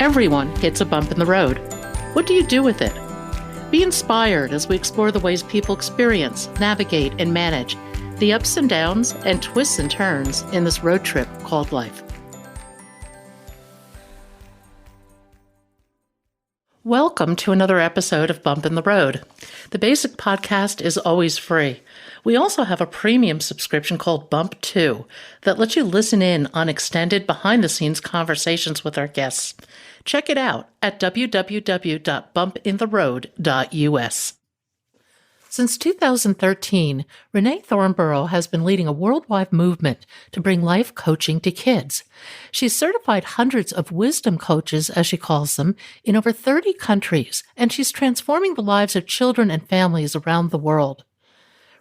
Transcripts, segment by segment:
Everyone hits a bump in the road. What do you do with it? Be inspired as we explore the ways people experience, navigate, and manage the ups and downs and twists and turns in this road trip called life. Welcome to another episode of Bump in the Road. The basic podcast is always free. We also have a premium subscription called Bump 2 that lets you listen in on extended behind-the-scenes conversations with our guests. Check it out at www.bumpintheroad.us. Since 2013, Renaye Thornborrow has been leading a worldwide movement to bring life coaching to kids. She's certified hundreds of wisdom coaches, as she calls them, in over 30 countries, and she's transforming the lives of children and families around the world.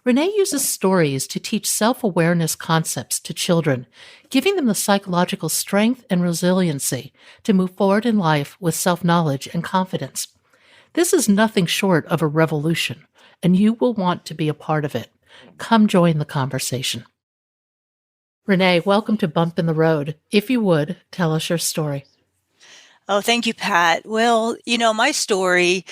Renaye uses stories to teach self-awareness concepts to children, giving them the psychological strength and resiliency to move forward in life with self-knowledge and confidence. This is nothing short of a revolution, and you will want to be a part of it. Come join the conversation. Renaye, welcome to Bump in the Road. If you would, tell us your story. Oh, thank you, Pat. Well, my story,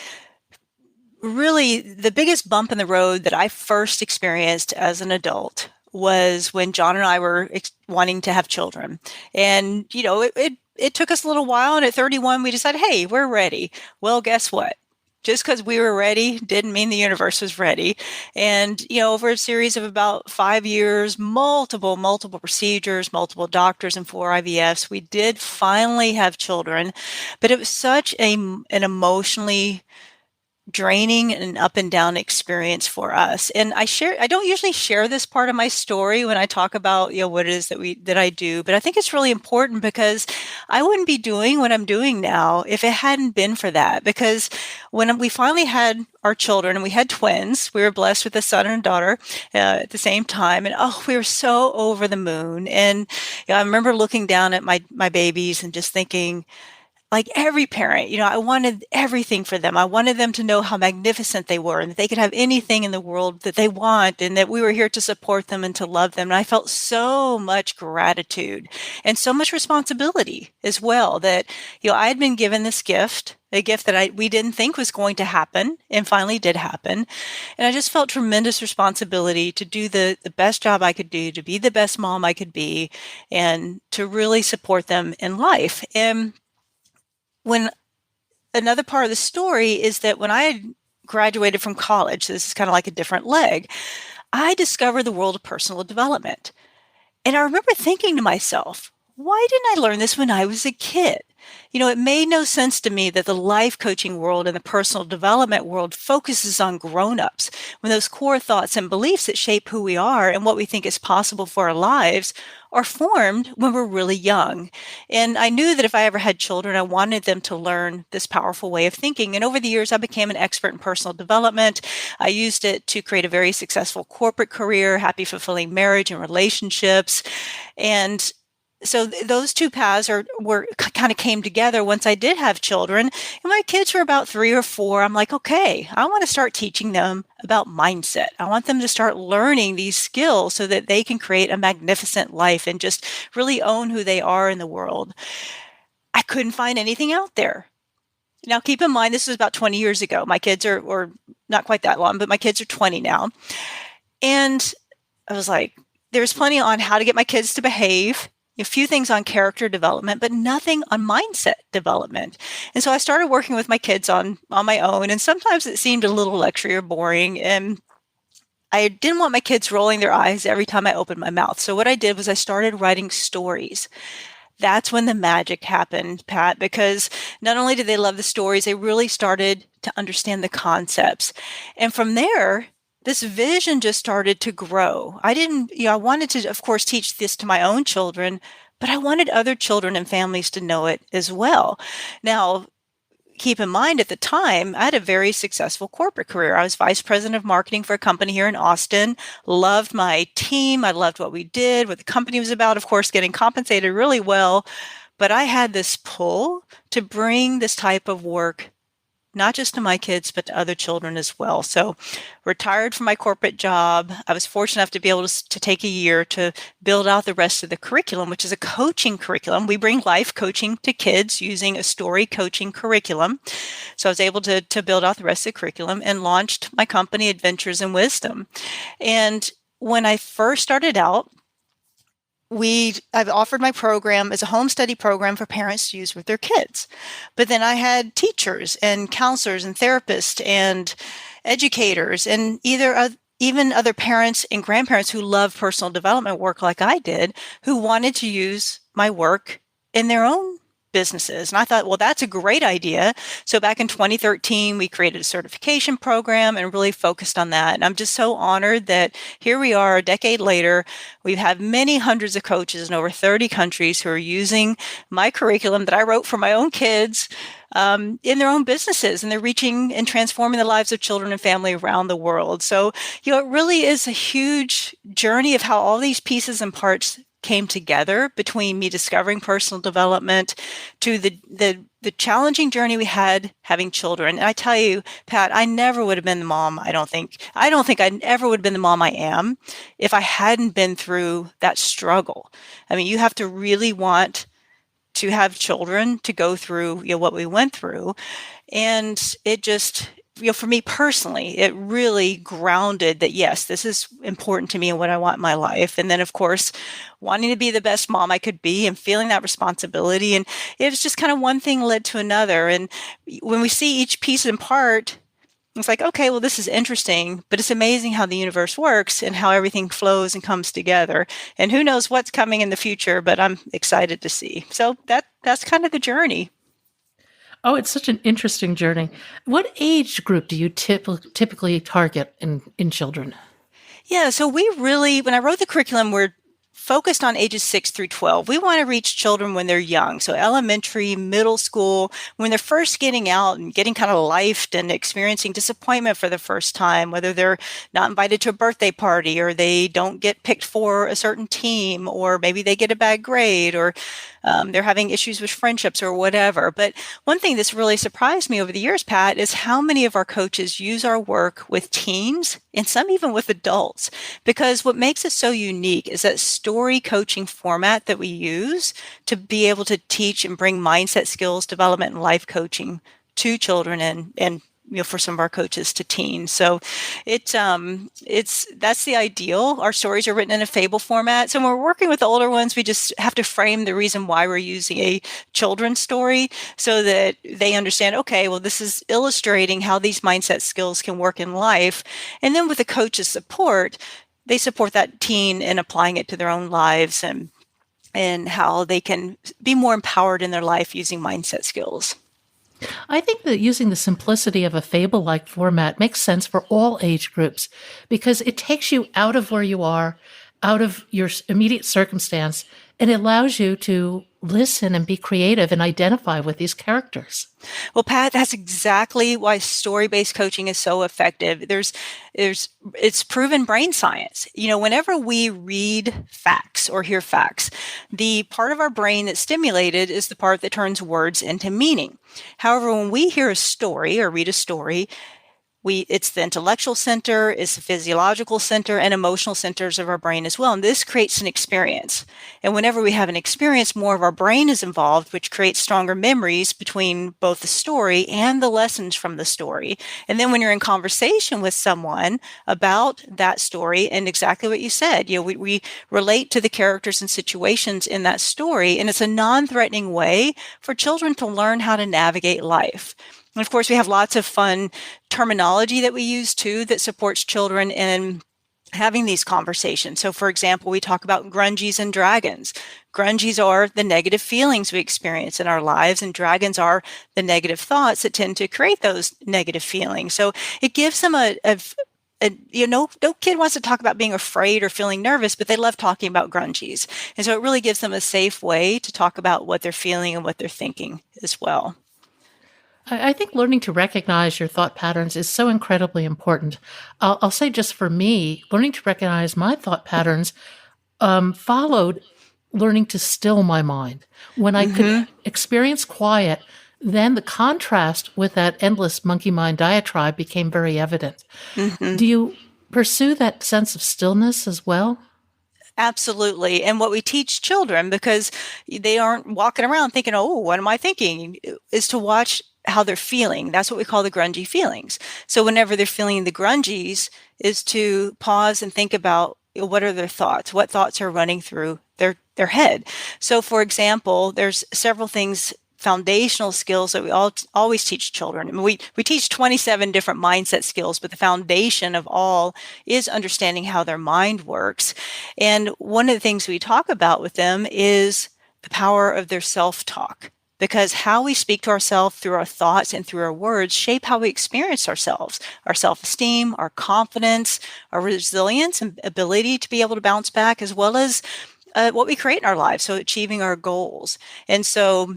really the biggest bump in the road that I first experienced as an adult was when John and I were wanting to have children. And, it took us a little while. And at 31, we decided, hey, we're ready. Well, guess what? Just because we were ready didn't mean the universe was ready. And, over a series of about 5 years, multiple procedures, multiple doctors and 4 IVFs, we did finally have children. But it was such an emotionally draining and up and down experience for us. And I don't usually share this part of my story when I talk about, what it is that I do, but I think it's really important because I wouldn't be doing what I'm doing now if it hadn't been for that. Because when we finally had our children, and we had twins, we were blessed with a son and a daughter at the same time. And we were so over the moon. And I remember looking down at my babies and just thinking, like every parent, I wanted everything for them. I wanted them to know how magnificent they were and that they could have anything in the world that they want and that we were here to support them and to love them. And I felt so much gratitude and so much responsibility as well that, I had been given this gift, a gift that we didn't think was going to happen and finally did happen. And I just felt tremendous responsibility to do the best job I could do, to be the best mom I could be, and to really support them in life. And when another part of the story is that when I had graduated from college, this is kind of like a different leg, I discovered the world of personal development. And I remember thinking to myself, why didn't I learn this when I was a kid? It made no sense to me that the life coaching world and the personal development world focuses on grown-ups when those core thoughts and beliefs that shape who we are and what we think is possible for our lives are formed when we're really young. And I knew that if I ever had children, I wanted them to learn this powerful way of thinking. And over the years, I became an expert in personal development. I used it to create a very successful corporate career, happy, fulfilling marriage and relationships. And so those two paths kind of came together once I did have children. And my kids were about 3 or 4. I'm like, okay, I want to start teaching them about mindset. I want them to start learning these skills so that they can create a magnificent life and just really own who they are in the world. I couldn't find anything out there. Now, keep in mind, this was about 20 years ago. My kids are, or not quite that long, but my kids are 20 now. And I was like, there's plenty on how to get my kids to behave, a few things on character development, but nothing on mindset development. And so I started working with my kids on my own. And sometimes it seemed a little lectury or boring. And I didn't want my kids rolling their eyes every time I opened my mouth. So what I did was I started writing stories. That's when the magic happened, Pat, because not only did they love the stories, they really started to understand the concepts. And from there, this vision just started to grow. I wanted to, of course, teach this to my own children, but I wanted other children and families to know it as well. Now, keep in mind at the time, I had a very successful corporate career. I was vice president of marketing for a company here in Austin, loved my team. I loved what we did, what the company was about, of course, getting compensated really well. But I had this pull to bring this type of work not just to my kids, but to other children as well. So retired from my corporate job. I was fortunate enough to be able to take a year to build out the rest of the curriculum, which is a coaching curriculum. We bring life coaching to kids using a story coaching curriculum. So I was able to build out the rest of the curriculum and launched my company, Adventures in Wisdom. And when I first started out, I've offered my program as a home study program for parents to use with their kids. But then I had teachers and counselors and therapists and educators and even other parents and grandparents who love personal development work like I did, who wanted to use my work in their own businesses. And I thought, well, that's a great idea. So back in 2013, we created a certification program and really focused on that. And I'm just so honored that here we are a decade later. We've had many hundreds of coaches in over 30 countries who are using my curriculum that I wrote for my own kids in their own businesses, and they're reaching and transforming the lives of children and family around the world. So, it really is a huge journey of how all these pieces and parts came together, between me discovering personal development to the challenging journey we had having children. And I tell you, Pat, I never would have been the mom. I don't think I ever would have been the mom I am if I hadn't been through that struggle. I mean, you have to really want to have children to go through, what we went through. And it just, for me personally, it really grounded that, yes, this is important to me and what I want in my life. And then, of course, wanting to be the best mom I could be and feeling that responsibility. And it was just kind of one thing led to another. And when we see each piece and part, it's like, okay, well, this is interesting, but it's amazing how the universe works and how everything flows and comes together. And who knows what's coming in the future, but I'm excited to see. So that's kind of the journey. Oh, it's such an interesting journey. What age group do you typically target in children? Yeah, so when I wrote the curriculum, we're focused on ages 6 through 12. We want to reach children when they're young. So elementary, middle school, when they're first getting out and getting kind of lifed and experiencing disappointment for the first time, whether they're not invited to a birthday party or they don't get picked for a certain team, or maybe they get a bad grade, or they're having issues with friendships or whatever. But one thing that's really surprised me over the years, Pat, is how many of our coaches use our work with teens and some even with adults. Because what makes it so unique is that story coaching format that we use to be able to teach and bring mindset skills development and life coaching to children and for some of our coaches to teens. So that's the ideal. Our stories are written in a fable format. So when we're working with the older ones, we just have to frame the reason why we're using a children's story so that they understand, okay, well, this is illustrating how these mindset skills can work in life. And then with the coach's support, they support that teen in applying it to their own lives and how they can be more empowered in their life using mindset skills. I think that using the simplicity of a fable-like format makes sense for all age groups because it takes you out of where you are, out of your immediate circumstance, and it allows you to listen and be creative and identify with these characters. Well, Pat, that's exactly why story-based coaching is so effective. It's proven brain science. Whenever we read facts or hear facts, the part of our brain that's stimulated is the part that turns words into meaning. However, when we hear a story or read a story, it's the intellectual center, it's the physiological center, and emotional centers of our brain as well. And this creates an experience. And whenever we have an experience, more of our brain is involved, which creates stronger memories between both the story and the lessons from the story. And then when you're in conversation with someone about that story and exactly what you said, we relate to the characters and situations in that story. And it's a non-threatening way for children to learn how to navigate life. And of course, we have lots of fun terminology that we use too that supports children in having these conversations. So for example, we talk about grungies and dragons. Grungies are the negative feelings we experience in our lives, and dragons are the negative thoughts that tend to create those negative feelings. So it gives them no kid wants to talk about being afraid or feeling nervous, but they love talking about grungies. And so it really gives them a safe way to talk about what they're feeling and what they're thinking as well. I think learning to recognize your thought patterns is so incredibly important. I'll say just for me, learning to recognize my thought patterns followed learning to still my mind. When I could experience quiet, then the contrast with that endless monkey mind diatribe became very evident. Hmm. Do you pursue that sense of stillness as well? Absolutely. And what we teach children, because they aren't walking around thinking, oh, what am I thinking? Is to watch how they're feeling. That's what we call the grungy feelings. So whenever they're feeling the grungies, is to pause and think about what are their thoughts? What thoughts are running through their head? So for example, there's several things, foundational skills that we always teach children. I mean, we teach 27 different mindset skills, but the foundation of all is understanding how their mind works. And one of the things we talk about with them is the power of their self-talk, because how we speak to ourselves through our thoughts and through our words shape how we experience ourselves, our self-esteem, our confidence, our resilience and ability to be able to bounce back, as well as what we create in our lives, so achieving our goals. And so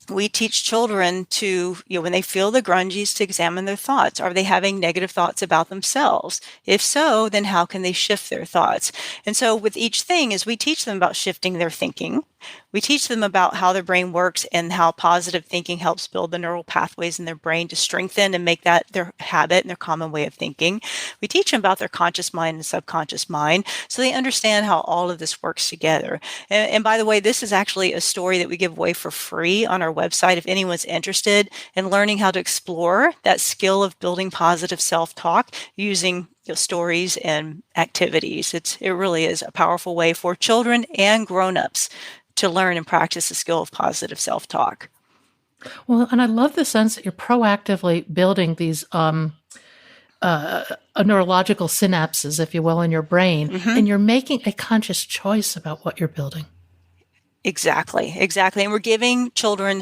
we teach children to, when they feel the grungies, to examine their thoughts. Are they having negative thoughts about themselves? If so, then how can they shift their thoughts? And so with each thing, as we teach them about shifting their thinking, we teach them about how their brain works and how positive thinking helps build the neural pathways in their brain to strengthen and make that their habit and their common way of thinking. We teach them about their conscious mind and subconscious mind, so they understand how all of this works together. And by the way, this is actually a story that we give away for free on our website if anyone's interested in learning how to explore that skill of building positive self-talk using stories and activities. It really is a powerful way for children and grown-ups to learn and practice the skill of positive self-talk. Well, and I love the sense that you're proactively building these neurological synapses, if you will, in your brain, Mm-hmm. and you're making a conscious choice about what you're building. Exactly. And we're giving children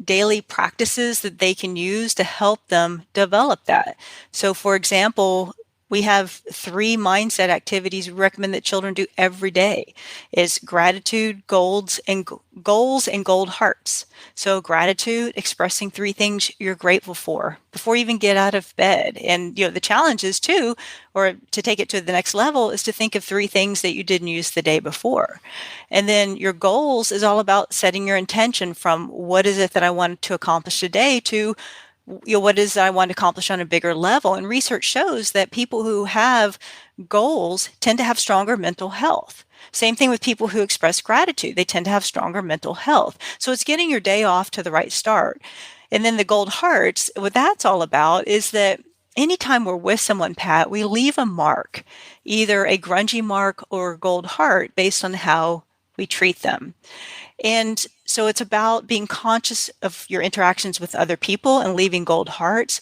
daily practices that they can use to help them develop that. So, for example, we have 3 mindset activities we recommend that children do every day. Is gratitude, goals, and gold hearts. So gratitude, expressing 3 things you're grateful for before you even get out of bed. And the challenge is too, or to take it to the next level, is to think of 3 things that you didn't use the day before. And then your goals is all about setting your intention from what is it that I want to accomplish today to what is I want to accomplish on a bigger level. And research shows that people who have goals tend to have stronger mental health. Same thing with people who express gratitude. They tend to have stronger mental health. So it's getting your day off to the right start. And then the gold hearts, what that's all about is that anytime we're with someone, Pat, we leave a mark, either a grungy mark or a gold heart based on how we treat them. And so it's about being conscious of your interactions with other people and leaving gold hearts.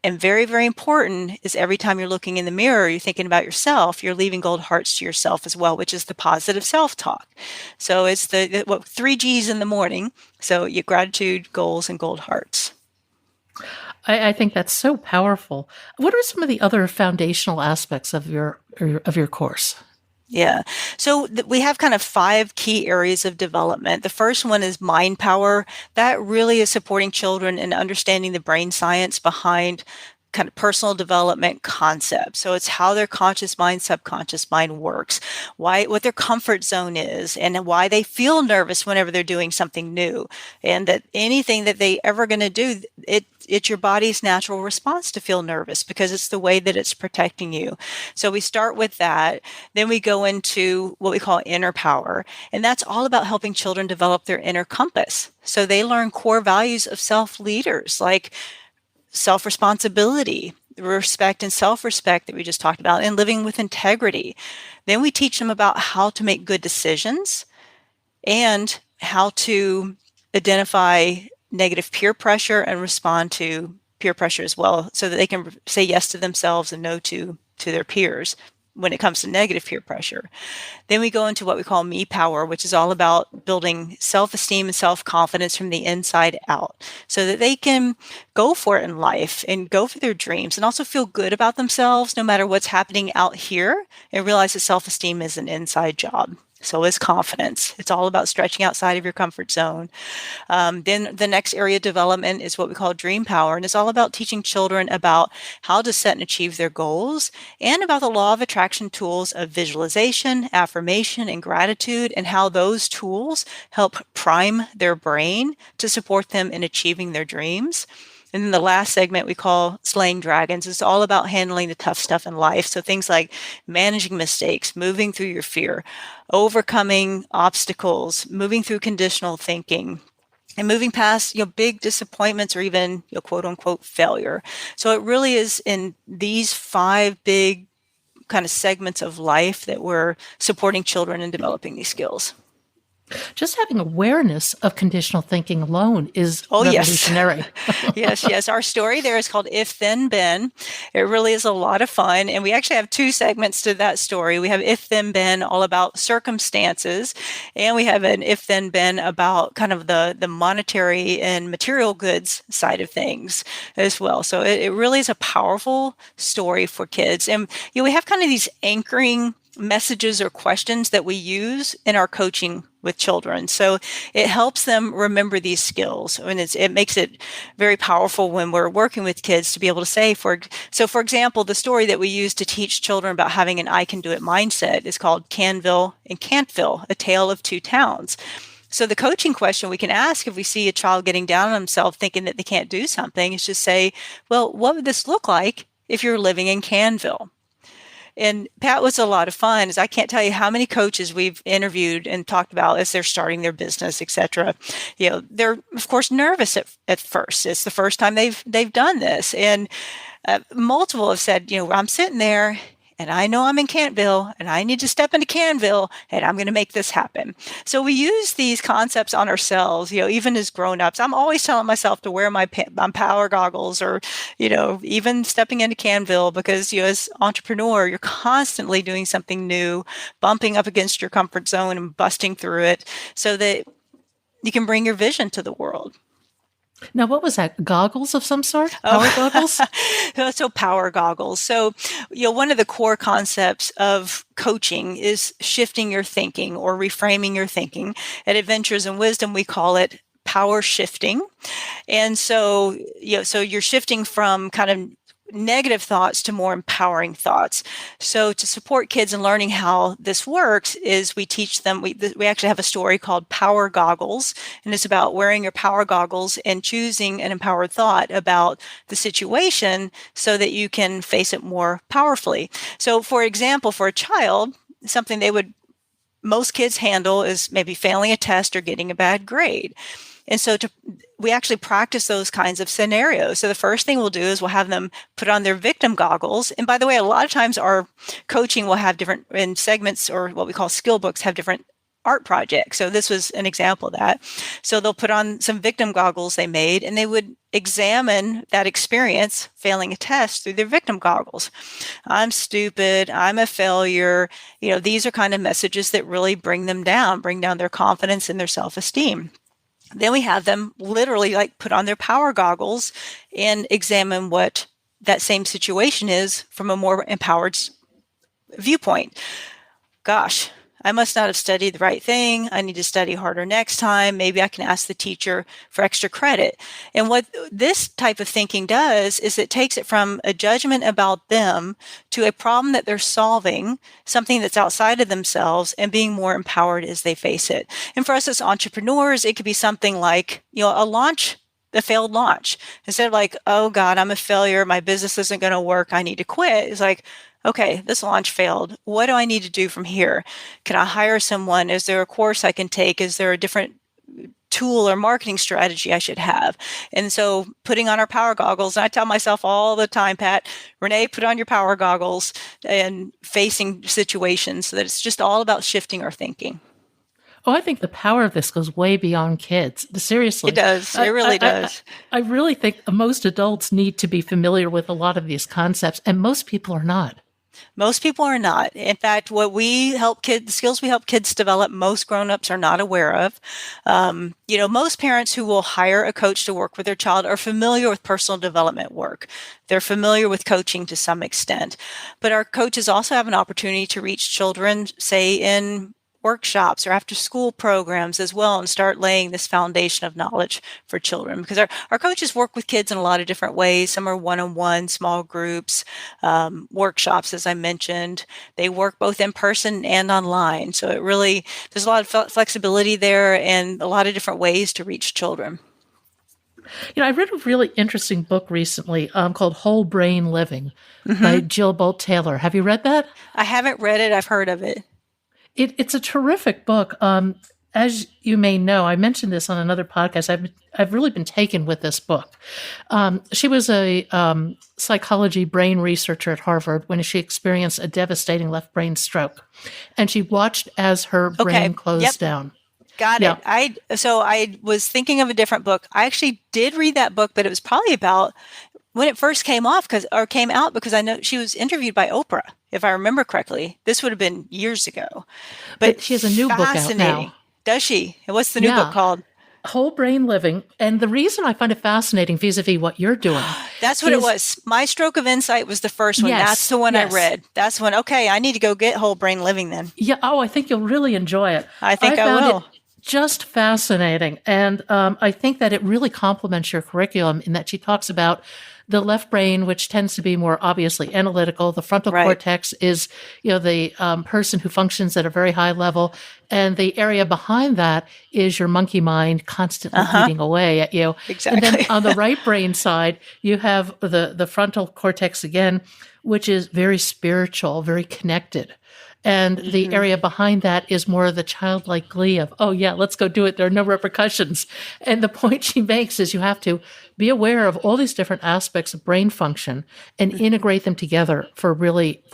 And very, very important is every time you're looking in the mirror, you're thinking about yourself, you're leaving gold hearts to yourself as well, which is the positive self-talk. So it's the 3 G's in the morning. So your gratitude, goals, and gold hearts. I think that's so powerful. What are some of the other foundational aspects of your course? Yeah. So we have kind of 5 key areas of development. The first one is mind power. That really is supporting children in understanding the brain science behind kind of personal development concepts. So it's how their conscious mind, subconscious mind works, what their comfort zone is, and why they feel nervous whenever they're doing something new. And that anything that they ever going to do, it's your body's natural response to feel nervous because it's the way that it's protecting you. So we start with that. Then we go into what we call inner power. And that's all about helping children develop their inner compass. So they learn core values of self-leaders like self-responsibility, respect and self-respect that we just talked about, and living with integrity. Then we teach them about how to make good decisions and how to identify negative peer pressure and respond to peer pressure as well, so that they can say yes to themselves and no to their peers when it comes to negative peer pressure. Then we go into what we call me power, which is all about building self-esteem and self-confidence from the inside out so that they can go for it in life and go for their dreams and also feel good about themselves no matter what's happening out here, and realize that self-esteem is an inside job. So is confidence. It's all about stretching outside of your comfort zone. Then the next area of development is what we call dream power. And it's all about teaching children about how to set and achieve their goals and about the law of attraction tools of visualization, affirmation, and gratitude, and how those tools help prime their brain to support them in achieving their dreams. And then the last segment we call slaying dragons. It's all about handling the tough stuff in life. So things like managing mistakes, moving through your fear, overcoming obstacles, moving through conditional thinking, and moving past big disappointments or even quote unquote failure. So it really is in these 5 big kind of segments of life that we're supporting children in developing these skills. Just having awareness of conditional thinking alone is Yes. revolutionary. Yes. Our story there is called If Then Been. It really is a lot of fun. And we actually have 2 segments to that story. We have If Then Been, all about circumstances. And we have an If Then Been about kind of the monetary and material goods side of things as well. So it really is a powerful story for kids. And we have kind of these anchoring messages or questions that we use in our coaching with children. So it helps them remember these skills. And it makes it very powerful when we're working with kids to be able to say, for example, the story that we use to teach children about having an I can do it mindset is called Canville and Cantville, A Tale of Two Towns. So the coaching question we can ask if we see a child getting down on themselves thinking that they can't do something is just say, well, what would this look like if you're living in Canville? And Pat, was a lot of fun is I can't tell you how many coaches we've interviewed and talked about as they're starting their business, et cetera. They're of course nervous at first. It's the first time they've done this. And multiple have said, I'm sitting there and I know I'm in Cantville and I need to step into Canville and I'm going to make this happen. So we use these concepts on ourselves, even as grown-ups. I'm always telling myself to wear my power goggles or, even stepping into Canville because, as entrepreneur, you're constantly doing something new, bumping up against your comfort zone and busting through it so that you can bring your vision to the world. Now, what was that? Goggles of some sort? Power goggles? So power goggles. So, one of the core concepts of coaching is shifting your thinking or reframing your thinking. At Adventures in Wisdom, we call it power shifting. And so, so you're shifting from kind of negative thoughts to more empowering thoughts. So to support kids in learning how this works is we teach them, we actually have a story called Power Goggles, and it's about wearing your power goggles and choosing an empowered thought about the situation so that you can face it more powerfully. So for example, for a child, something most kids handle is maybe failing a test or getting a bad grade. And so we actually practice those kinds of scenarios. So the first thing we'll do is we'll have them put on their victim goggles. And by the way, a lot of times our coaching will have different, in segments or what we call skill books, have different art projects. So this was an example of that. So they'll put on some victim goggles they made and they would examine that experience, failing a test, through their victim goggles. I'm stupid. I'm a failure. These are kind of messages that really bring them down, bring down their confidence and their self-esteem. Then we have them literally put on their power goggles and examine what that same situation is from a more empowered viewpoint. Gosh, I must not have studied the right thing. I need to study harder next time. Maybe I can ask the teacher for extra credit. And what this type of thinking does is it takes it from a judgment about them to a problem that they're solving, something that's outside of themselves, and being more empowered as they face it. And for us as entrepreneurs, it could be something like, a failed launch. Instead of oh God, I'm a failure. My business isn't going to work. I need to quit. It's like, okay, this launch failed. What do I need to do from here? Can I hire someone? Is there a course I can take? Is there a different tool or marketing strategy I should have? And so putting on our power goggles, and I tell myself all the time, Pat, Renaye, put on your power goggles and facing situations so that it's just all about shifting our thinking. Oh, I think the power of this goes way beyond kids. Seriously. It does. It really does. I really think most adults need to be familiar with a lot of these concepts, and most people are not. Most people are not. In fact, the skills we help kids develop, most grown-ups are not aware of. Most parents who will hire a coach to work with their child are familiar with personal development work. They're familiar with coaching to some extent. But our coaches also have an opportunity to reach children, say in workshops or after school programs as well, and start laying this foundation of knowledge for children. Because our coaches work with kids in a lot of different ways. Some are one-on-one, small groups, workshops, as I mentioned. They work both in person and online. So it really, there's a lot of flexibility there and a lot of different ways to reach children. I read a really interesting book recently called Whole Brain Living by Jill Bolt Taylor. Have you read that? I haven't read it. I've heard of it. It's a terrific book. As you may know, I mentioned this on another podcast. I've really been taken with this book. She was a psychology brain researcher at Harvard when she experienced a devastating left brain stroke, and she watched as her brain closed down. Got it. So I was thinking of a different book. I actually did read that book, but it was probably about when it first came out, because I know she was interviewed by Oprah, if I remember correctly. This would have been years ago. But she has a new book out now. Does she? And what's the new book called? Whole Brain Living. And the reason I find it fascinating vis-a-vis what you're doing. That's what it was. My Stroke of Insight was the first one. Yes, that's the one I read. That's one. Okay, I need to go get Whole Brain Living then. Yeah. Oh, I think you'll really enjoy it. I think I will. Just fascinating. And I think that it really complements your curriculum in that she talks about the left brain, which tends to be more obviously analytical. The frontal cortex is, the person who functions at a very high level. And the area behind that is your monkey mind constantly eating away at you. Exactly. And then on the right brain side, you have the frontal cortex again, which is very spiritual, very connected. And the area behind that is more of the childlike glee of, oh, yeah, let's go do it. There are no repercussions. And the point she makes is you have to be aware of all these different aspects of brain function and integrate them together for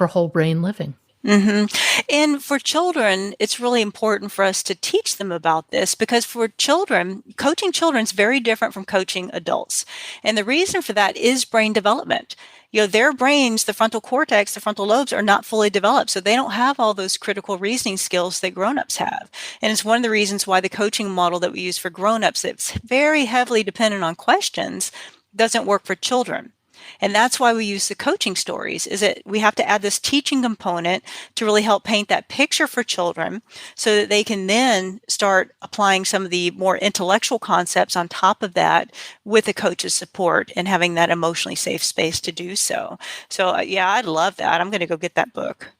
whole brain living. And for children, it's really important for us to teach them about this, because for children, coaching children is very different from coaching adults. And the reason for that is brain development. Their brains, the frontal cortex, the frontal lobes are not fully developed. So they don't have all those critical reasoning skills that grown-ups have. And it's one of the reasons why the coaching model that we use for grown-ups, that's very heavily dependent on questions, doesn't work for children. And that's why we use the coaching stories, is that we have to add this teaching component to really help paint that picture for children so that they can then start applying some of the more intellectual concepts on top of that with the coach's support and having that emotionally safe space to do so. So yeah, I love that. I'm going to go get that book.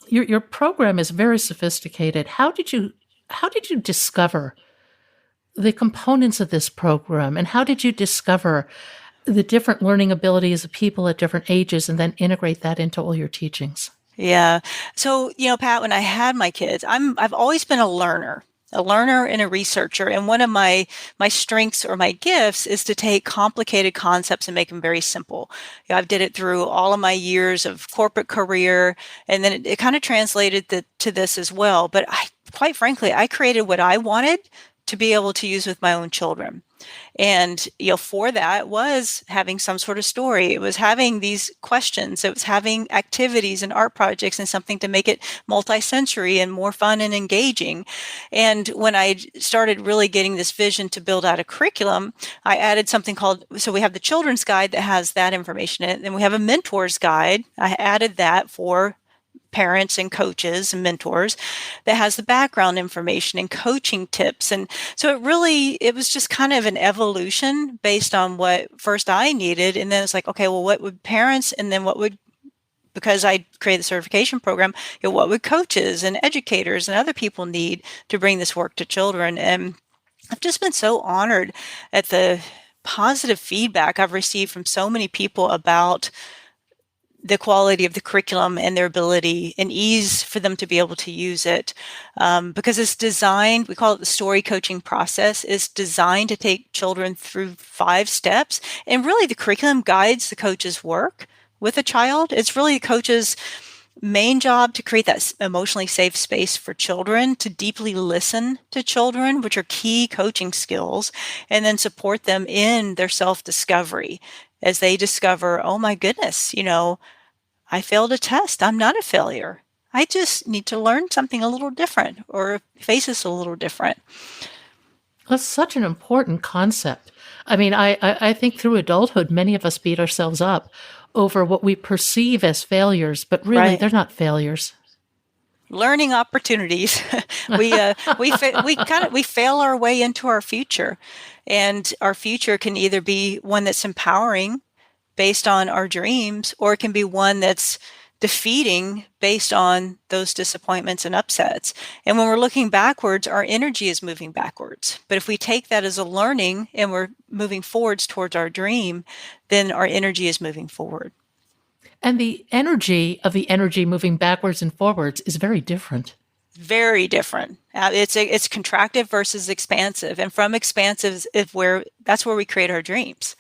Your program is very sophisticated. How did you discover the components of this program, and how did you discover the different learning abilities of people at different ages and then integrate that into all your teachings? Yeah. So, Pat, when I had my kids, I've always been a learner and a researcher. And one of my strengths or my gifts is to take complicated concepts and make them very simple. I've did it through all of my years of corporate career, and then it kind of translated to this as well. But quite frankly, I created what I wanted to be able to use with my own children. And, for that was having some sort of story. It was having these questions. It was having activities and art projects and something to make it multi-sensory and more fun and engaging. And when I started really getting this vision to build out a curriculum, I added something so we have the children's guide that has that information in it. And we have a mentor's guide. I added that for parents and coaches and mentors that has the background information and coaching tips. And so it was just kind of an evolution based on what first I needed. And then it's like, okay, well, what would parents, and then because I created the certification program, what would coaches and educators and other people need to bring this work to children? And I've just been so honored at the positive feedback I've received from so many people about the quality of the curriculum and their ability and ease for them to be able to use it. Because it's designed, we call it the story coaching process, is designed to take children through 5 steps. And really the curriculum guides the coach's work with a child. It's really the coach's main job to create that emotionally safe space for children, to deeply listen to children, which are key coaching skills, and then support them in their self-discovery as they discover, oh my goodness, I failed a test. I'm not a failure. I just need to learn something a little different or face this a little different. That's such an important concept. I mean, I think through adulthood, many of us beat ourselves up over what we perceive as failures, but really they're not failures. learning opportunities. We fail our way into our future, and our future can either be one that's empowering based on our dreams, or it can be one that's defeating based on those disappointments and upsets. And when we're looking backwards, our energy is moving backwards. But if we take that as a learning and we're moving forwards towards our dream, then our energy is moving forward. And the energy of the energy moving backwards and forwards is very different. Very different. It's contractive versus expansive, and from expansive that's where we create our dreams.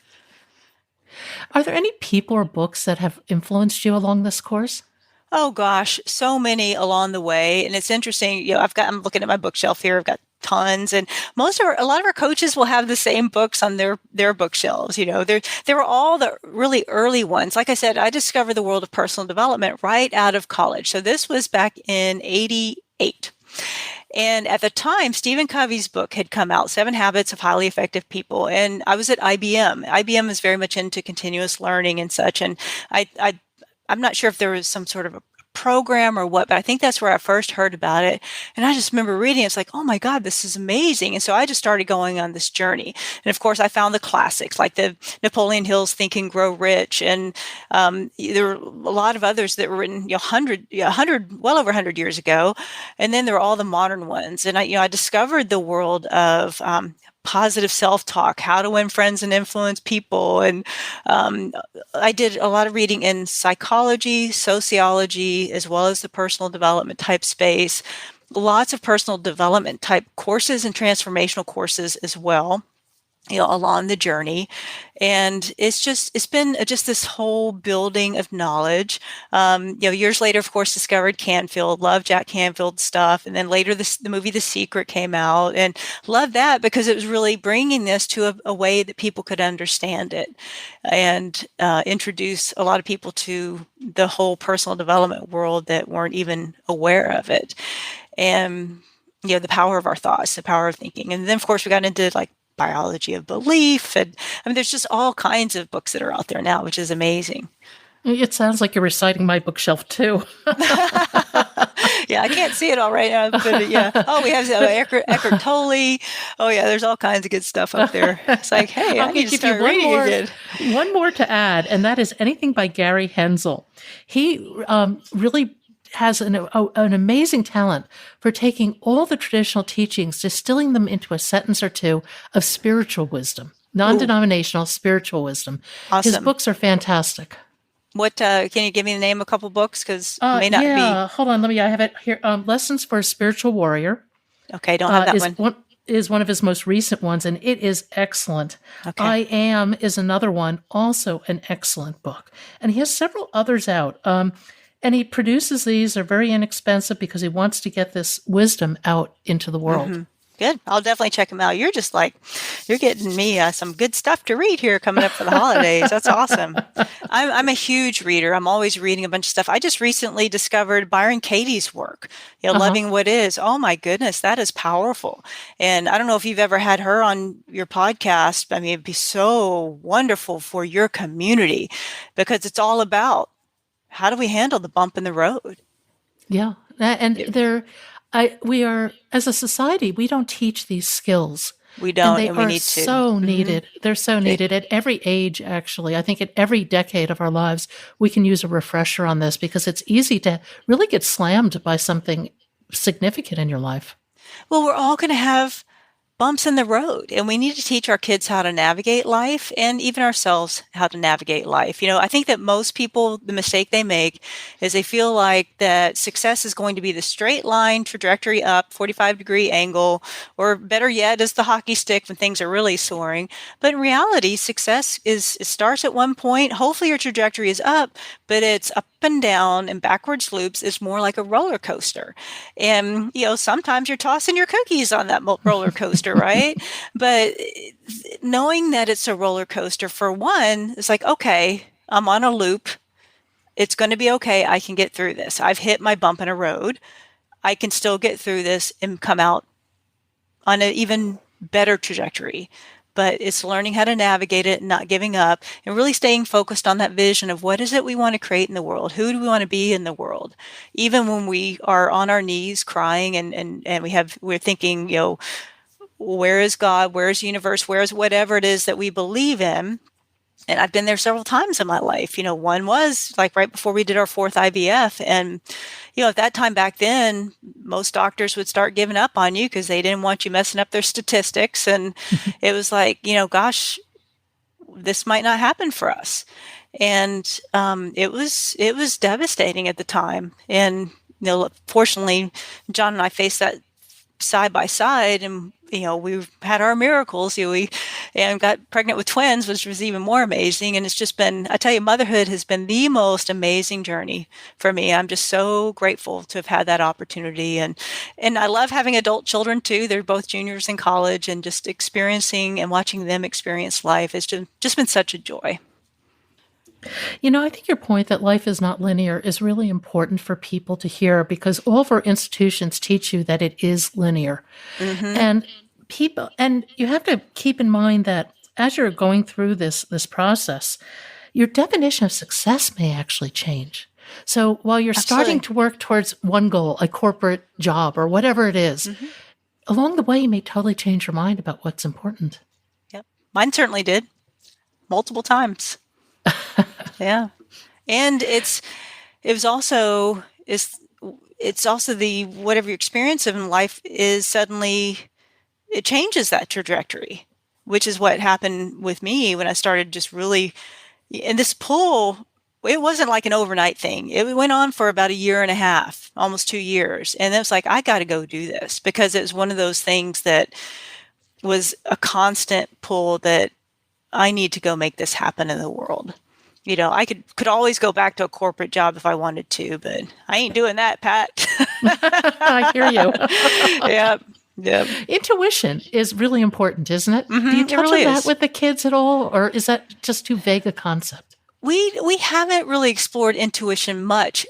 Are there any people or books that have influenced you along this course? Oh gosh, so many along the way. And it's interesting, I'm looking at my bookshelf here. I've got tons, and a lot of our coaches will have the same books on their bookshelves. They were all the really early ones. Like I said, I discovered the world of personal development right out of college. So this was back in 88. And at the time, Stephen Covey's book had come out, 7 Habits of Highly Effective People. And I was at IBM. IBM is very much into continuous learning and such. And I'm not sure if there was some sort of a program or what, but I think that's where I first heard about it. And I just remember reading it. It's like, oh my God, this is amazing. And so I just started going on this journey. And of course, I found the classics like the Napoleon Hill's Think and Grow Rich. And there were a lot of others that were written, well over 100 years ago. And then there were all the modern ones. And I discovered the world of positive self-talk, how to win friends and influence people. And I did a lot of reading in psychology, sociology, as well as the personal development type space. Lots of personal development type courses and transformational courses as well, along the journey. And it's been just this whole building of knowledge. Years later, of course, discovered Canfield, loved Jack Canfield's stuff. And then later the movie The Secret came out, and loved that because it was really bringing this to a way that people could understand it, and introduce a lot of people to the whole personal development world that weren't even aware of it. And, the power of our thoughts, the power of thinking. And then, of course, we got into like biology of belief. And there's just all kinds of books that are out there now, which is amazing. It sounds like you're reciting my bookshelf too. Yeah, I can't see it all right now, but yeah. Oh, we have Eckhart Tolle. Oh yeah, there's all kinds of good stuff up there. It's like, hey, I need to start reading again. One more to add, and that is anything by Gary Hensel. He really has an amazing talent for taking all the traditional teachings, distilling them into a sentence or two of spiritual wisdom, non-denominational spiritual wisdom. Awesome. His books are fantastic. What can you give me the name of a couple books? Because may not be. Hold on, I have it here. Lessons for a Spiritual Warrior. Okay, don't have that one. Is one of his most recent ones, and it is excellent. Okay. I Am is another one, also an excellent book. And he has several others out. And he produces these. They're very inexpensive because he wants to get this wisdom out into the world. Mm-hmm. Good. I'll definitely check them out. You're getting me some good stuff to read here coming up for the holidays. That's awesome. I'm a huge reader. I'm always reading a bunch of stuff. I just recently discovered Byron Katie's work, Loving What Is. Oh my goodness, that is powerful. And I don't know if you've ever had her on your podcast. I mean, it'd be so wonderful for your community because it's all about how do we handle the bump in the road? Yeah. And we are, as a society, we don't teach these skills. We don't, and we need to. So needed. Mm-hmm. They're so needed at every age, actually. I think at every decade of our lives, we can use a refresher on this because it's easy to really get slammed by something significant in your life. Well, we're all going to have bumps in the road, and we need to teach our kids how to navigate life, and even ourselves how to navigate life. I think that most people, the mistake they make is they feel like that success is going to be the straight line trajectory up, 45-degree angle, or better yet is the hockey stick when things are really soaring. But in reality, success it starts at one point. Hopefully your trajectory is up, but it's up and down and backwards loops. Is more like a roller coaster. And, sometimes you're tossing your cookies on that roller coaster, right? But knowing that it's a roller coaster, for one, it's like, okay, I'm on a loop. It's going to be okay. I can get through this. I've hit my bump in a road. I can still get through this and come out on an even better trajectory. but it's learning how to navigate it and not giving up and really staying focused on that vision of what is it we want to create in the world? Who do we want to be in the world? Even when we are on our knees crying and we're thinking, where is God? Where is the universe? Where is whatever it is that we believe in? And I've been there several times in my life. One was like right before we did our fourth IVF. And, at that time back then, most doctors would start giving up on you because they didn't want you messing up their statistics. And it was like, gosh, this might not happen for us. And it was devastating at the time. And, fortunately, John and I faced that side by side, and we've had our miracles. We got pregnant with twins, which was even more amazing. And it's just been, I tell you, motherhood has been the most amazing journey for me. I'm just so grateful to have had that opportunity, and I love having adult children too. They're both juniors in college, and just experiencing and watching them experience life has just been such a joy. I think your point that life is not linear is really important for people to hear, because all of our institutions teach you that it is linear. And you have to keep in mind that as you're going through this process, your definition of success may actually change. So while you're starting to work towards one goal, a corporate job or whatever it is, along the way, you may totally change your mind about what's important. Yep. Mine certainly did multiple times. Yeah. And it's also the whatever your experience of in life is, suddenly it changes that trajectory, which is what happened with me when I started just really, and this pull, it wasn't like an overnight thing. It went on for about a year and a half, almost 2 years. And it was like, I got to go do this, because it was one of those things that was a constant pull that I need to go make this happen in the world. I could always go back to a corporate job if I wanted to, but I ain't doing that, Pat. I hear you. Yeah. Intuition is really important, isn't it? Mm-hmm, Do you touch really on that is. with the kids at all, or is that just too vague a concept? We haven't really explored intuition much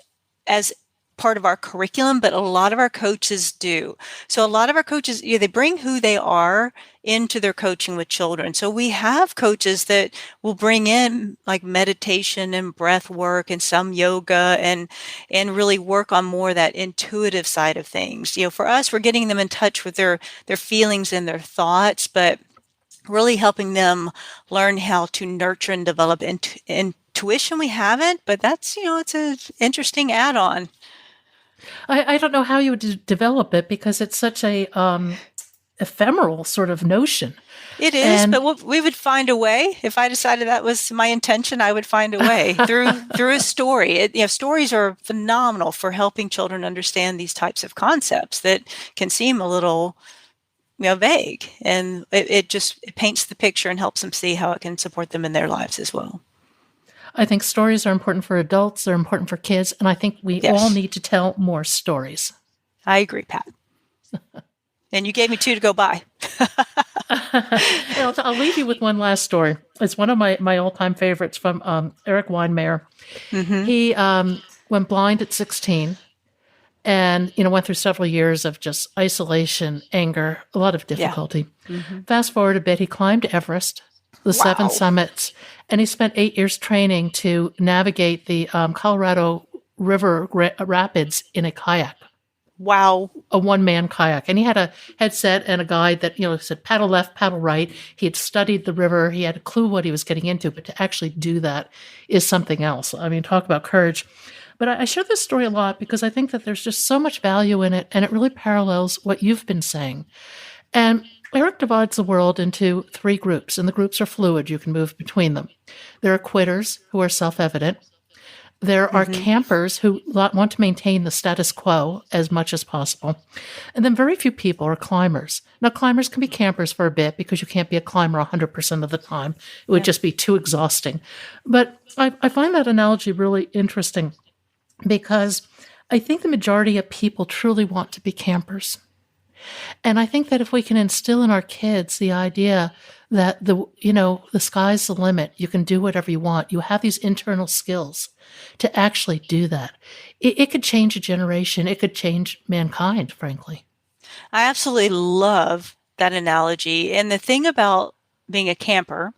as part of our curriculum, but a lot of our coaches do. So a lot of our coaches, they bring who they are into their coaching with children. So we have coaches that will bring in like meditation and breath work and some yoga and really work on more of that intuitive side of things. For us, we're getting them in touch with their feelings and their thoughts, but really helping them learn how to nurture and develop intuition. We haven't, but that's, it's an interesting add-on. I don't know how you would develop it, because it's such a ephemeral sort of notion. It is, but we would find a way. If I decided that was my intention, I would find a way through a story. Stories are phenomenal for helping children understand these types of concepts that can seem a little vague, and it paints the picture and helps them see how it can support them in their lives as well. I think stories are important for adults, they're important for kids, and I think we all need to tell more stories. I agree, Pat. And you gave me 2 to go by. I'll leave you with one last story. It's one of my all-time favorites from Eric Weinmeier. Mm-hmm. He went blind at 16 and, went through several years of just isolation, anger, a lot of difficulty. Yeah. Mm-hmm. Fast forward a bit, he climbed Everest, the 7 summits, and he spent 8 years training to navigate the Colorado River rapids in a kayak. Wow. A one-man kayak. And he had a headset and a guide that, said paddle left, paddle right. He had studied the river. He had a clue what he was getting into, but to actually do that is something else. I mean, talk about courage. But I share this story a lot because I think that there's just so much value in it, and it really parallels what you've been saying. And Eric divides the world into 3 groups, and the groups are fluid. You can move between them. There are quitters, who are self-evident. There are campers who want to maintain the status quo as much as possible. And then very few people are climbers. Now, climbers can be campers for a bit because you can't be a climber 100% of the time. It would just be too exhausting. But I find that analogy really interesting because I think the majority of people truly want to be campers. And I think that if we can instill in our kids the idea that the sky's the limit, you can do whatever you want, you have these internal skills to actually do that, it could change a generation. It could change mankind, frankly. I absolutely love that analogy. And the thing about being a camper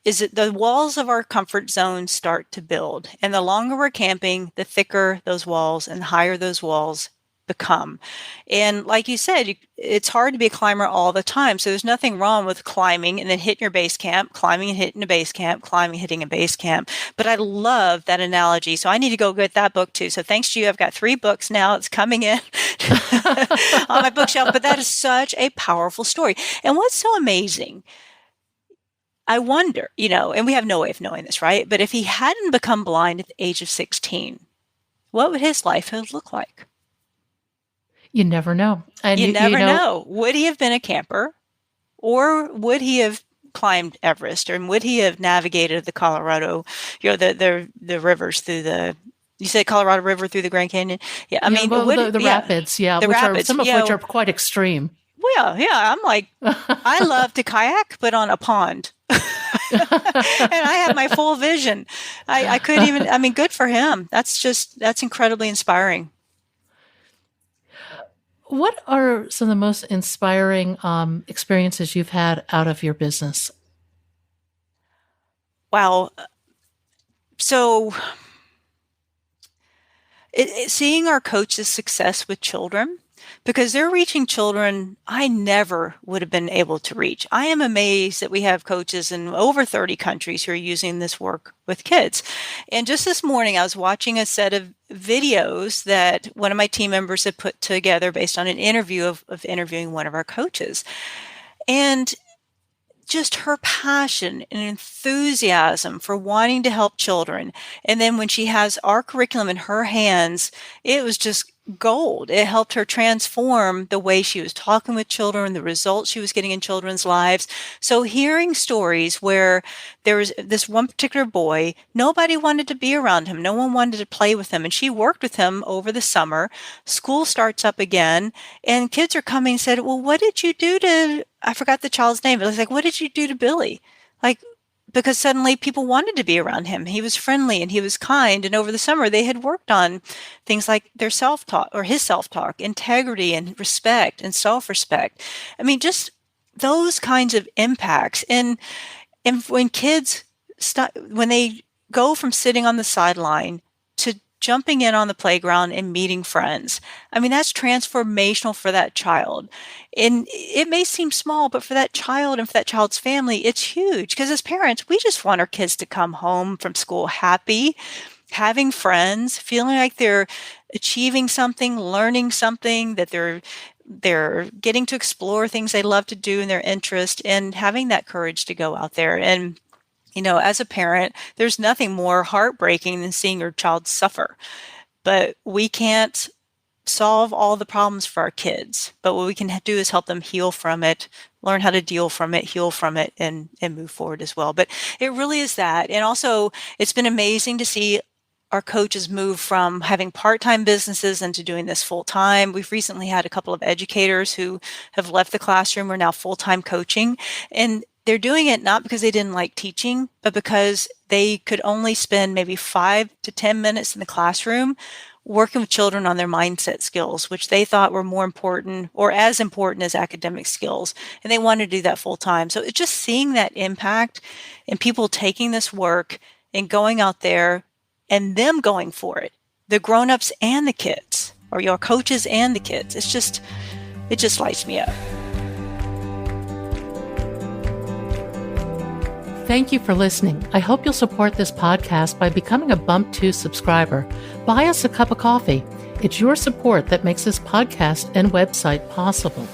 is that the walls of our comfort zone start to build. And the longer we're camping, the thicker those walls and the higher those walls become. And like you said, it's hard to be a climber all the time. So there's nothing wrong with climbing and then hitting your base camp, climbing and hitting a base camp, climbing, hitting a base camp. But I love that analogy. So I need to go get that book too. So thanks to you, I've got 3 books now. It's coming in on my bookshelf. But that is such a powerful story. And what's so amazing, I wonder, and we have no way of knowing this, right? But if he hadn't become blind at the age of 16, what would his life have looked like? You never know. And you never know. Would he have been a camper, or would he have climbed Everest, or would he have navigated the Colorado, the rivers through the, you said Colorado River through the Grand Canyon? Yeah, I mean, the rapids, the rapids, some of which are quite extreme. Well, yeah, I'm like, I love to kayak, but on a pond. And I have my full vision. I couldn't even, I mean, good for him. That's incredibly inspiring. What are some of the most inspiring experiences you've had out of your business? Wow. So seeing our coaches' success with children, because they're reaching children I never would have been able to reach. I am amazed that we have coaches in over 30 countries who are using this work with kids. And just this morning, I was watching a set of videos that one of my team members had put together based on an interview of interviewing one of our coaches. And just her passion and enthusiasm for wanting to help children. And then when she has our curriculum in her hands, it was just gold. It helped her transform the way she was talking with children, the results she was getting in children's lives. So hearing stories where there was this one particular boy, nobody wanted to be around him. No one wanted to play with him. And she worked with him over the summer. School starts up again, and kids are coming and said, well, what did you do to, I forgot the child's name. It was like, what did you do to Billy? Like, because suddenly people wanted to be around him. He was friendly and he was kind. And over the summer, they had worked on things like their self-talk, or his self-talk, integrity and respect and self-respect. I mean, just those kinds of impacts. And when kids, when they go from sitting on the sideline to jumping in on the playground and meeting friends, I mean, that's transformational for that child. And it may seem small, but for that child and for that child's family, it's huge. Because as parents, we just want our kids to come home from school happy, having friends, feeling like they're achieving something, learning something, that they're getting to explore things they love to do in their interest, and having that courage to go out there. And as a parent, there's nothing more heartbreaking than seeing your child suffer. But we can't solve all the problems for our kids. But what we can do is help them heal from it, learn how to deal from it, heal from it, and move forward as well. But it really is that. And also, it's been amazing to see our coaches move from having part-time businesses into doing this full-time. We've recently had a couple of educators who have left the classroom, are now full-time coaching. And they're doing it not because they didn't like teaching, but because they could only spend maybe 5 to 10 minutes in the classroom working with children on their mindset skills, which they thought were more important or as important as academic skills. And they wanted to do that full time. So it's just seeing that impact and people taking this work and going out there and them going for it, the grown-ups and the kids, or your coaches and the kids. It just lights me up. Thank you for listening. I hope you'll support this podcast by becoming a Bump 2 subscriber. Buy us a cup of coffee. It's your support that makes this podcast and website possible.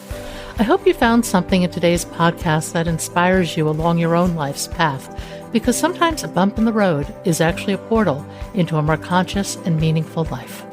I hope you found something in today's podcast that inspires you along your own life's path, because sometimes a bump in the road is actually a portal into a more conscious and meaningful life.